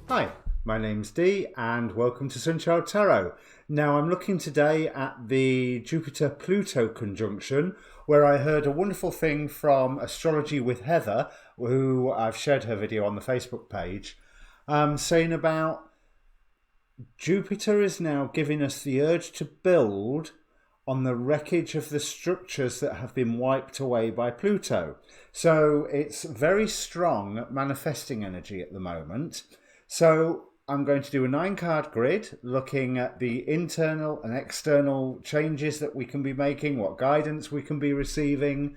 Hi, my name's Dee and welcome to Sunchild Tarot. Now I'm looking today at the Jupiter Pluto Conjunction, where I heard a wonderful thing from Astrology with Heather, who I've shared her video on the Facebook page, saying about Jupiter is now giving us the urge to build on the wreckage of the structures that have been wiped away by Pluto. So it's very strong manifesting energy at the moment. So I'm going to do a 9-card grid looking at the internal and external changes that we can be making, what guidance we can be receiving.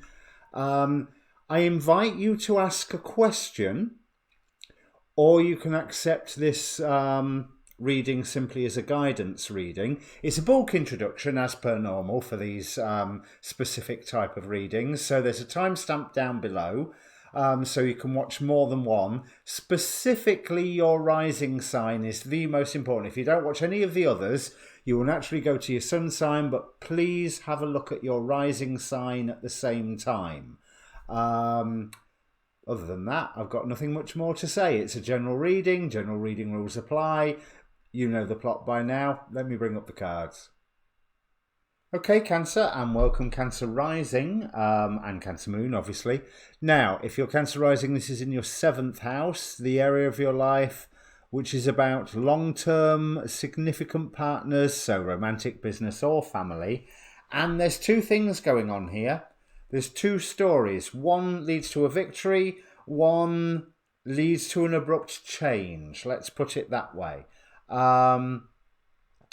I invite you to ask a question, or you can accept this reading simply as a guidance reading. It's a bulk introduction as per normal for these specific type of readings. So there's a timestamp down below. So you can watch more than one. Specifically, your rising sign is the most important. If you don't watch any of the others, you will naturally go to your sun sign, but please have a look at your rising sign at the same time. Other than that, I've got nothing much more to say. It's a general reading. General reading rules apply. You know the plot by now. Let me bring up the cards. Okay, Cancer, and welcome Cancer Rising, and Cancer Moon, obviously. Now, if you're Cancer Rising, this is in your 7th house, the area of your life which is about long-term significant partners, so romantic, business, or family. And there's two things going on here. There's two stories. One leads to a victory, one leads to an abrupt change. Let's put it that way. Let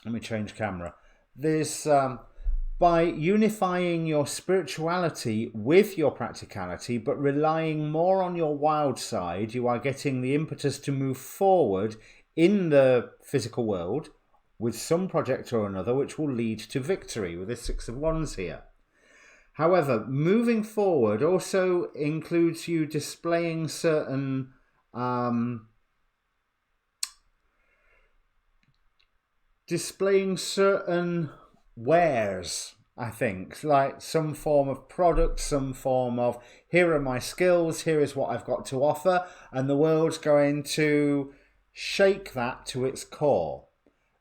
me change camera. There's... by unifying your spirituality with your practicality, but relying more on your wild side, you are getting the impetus to move forward in the physical world with some project or another, which will lead to victory with this 6 of Wands here. However, moving forward also includes you displaying certain wares, I think, like some form of product, some form of, here are my skills, here is what I've got to offer, and the world's going to shake that to its core.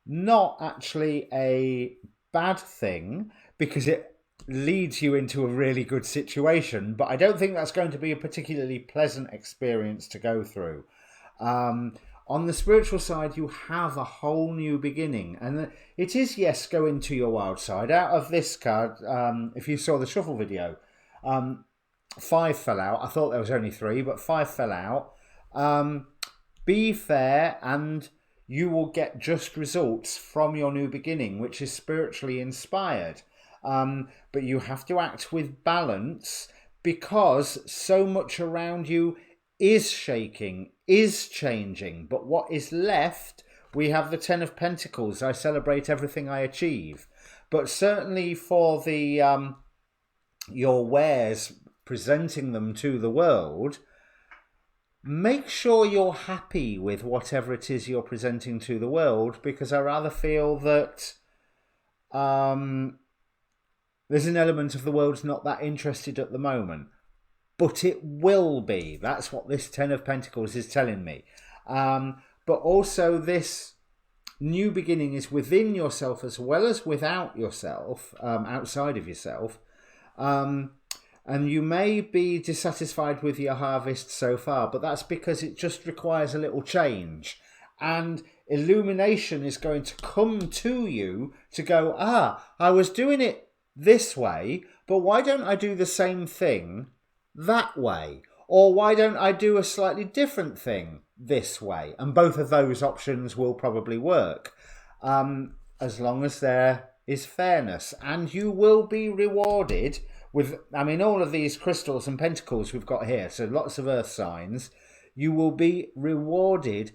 Not actually a bad thing, because it leads you into a really good situation, but I don't think that's going to be a particularly pleasant experience to go through. On the spiritual side, you have a whole new beginning. And it is, yes, go into your wild side. Out of this card, if you saw the shuffle video, 5 fell out. I thought there was only 3, but 5 fell out. Be fair, and you will get just results from your new beginning, which is spiritually inspired. But you have to act with balance, because so much around you is shaking, is changing, but what is left, we have the 10 of Pentacles. I celebrate everything I achieve. But certainly for the your wares, presenting them to the world, make sure you're happy with whatever it is you're presenting to the world, because I rather feel that there's an element of the world's not that interested at the moment. But it will be. That's what this 10 of Pentacles is telling me. But also this new beginning is within yourself as well as without yourself, outside of yourself. And you may be dissatisfied with your harvest so far, but that's because it just requires a little change. And illumination is going to come to you to go, I was doing it this way, but why don't I do the same thing that way? Or why don't I do a slightly different thing this way? And both of those options will probably work, as long as there is fairness. And you will be rewarded with, all of these crystals and pentacles we've got here, so lots of earth signs. You will be rewarded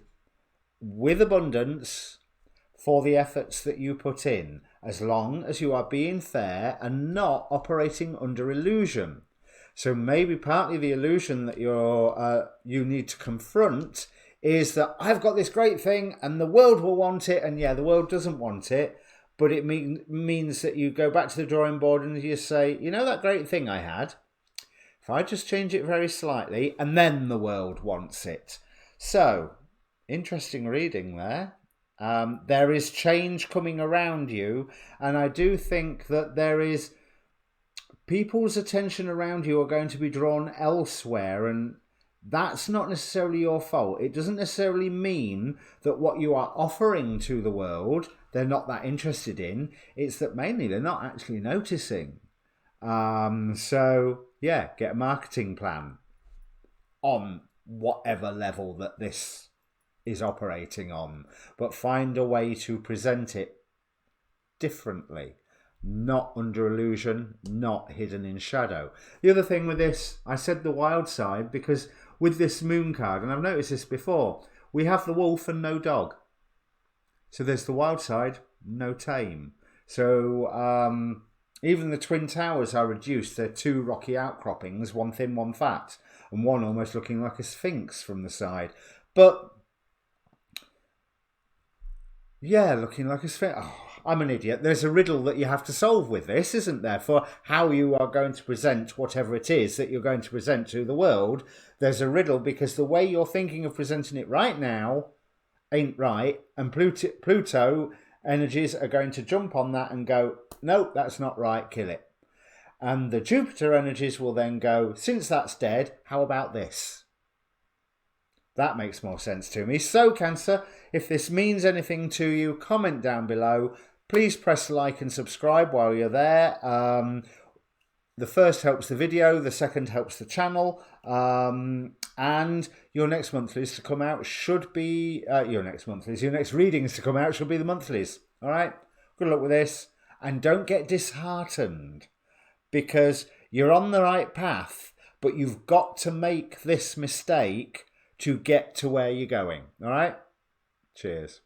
with abundance for the efforts that you put in, as long as you are being fair and not operating under illusion. So maybe partly the illusion that you need to confront is that I've got this great thing and the world will want it, and the world doesn't want it, but it means that you go back to the drawing board and you say, that great thing I had, if I just change it very slightly, and then the world wants it. So Interesting reading there. There is change coming around you, and I do think that there is people's attention around you are going to be drawn elsewhere, and that's not necessarily your fault. It doesn't necessarily mean that what you are offering to the world they're not that interested in. It's that mainly they're not actually noticing. So yeah, get a marketing plan on whatever level that this is operating on, but find a way to present it differently, not under illusion, not hidden in shadow. The other thing with this, I said the wild side, because with this moon card, and I've noticed this before, we have the wolf and no dog. So there's the wild side, no tame. So even the Twin Towers are reduced. They're two rocky outcroppings, one thin, one fat, and one almost looking like a sphinx from the side. But yeah, looking like a sphinx. Oh, I'm an idiot. There's a riddle that you have to solve with this, isn't there? For how you are going to present whatever it is that you're going to present to the world. There's a riddle because the way you're thinking of presenting it right now ain't right. And Pluto energies are going to jump on that and go, nope, that's not right, kill it. And the Jupiter energies will then go, since that's dead, how about this? That makes more sense to me. So, Cancer, if this means anything to you, comment down below. Please press like and subscribe while you're there. The first helps the video, the second helps the channel. And your next monthlies to come out should be... your next readings to come out should be the monthlies. All right? Good luck with this. And don't get disheartened, because you're on the right path, but you've got to make this mistake to get to where you're going. All right? Cheers.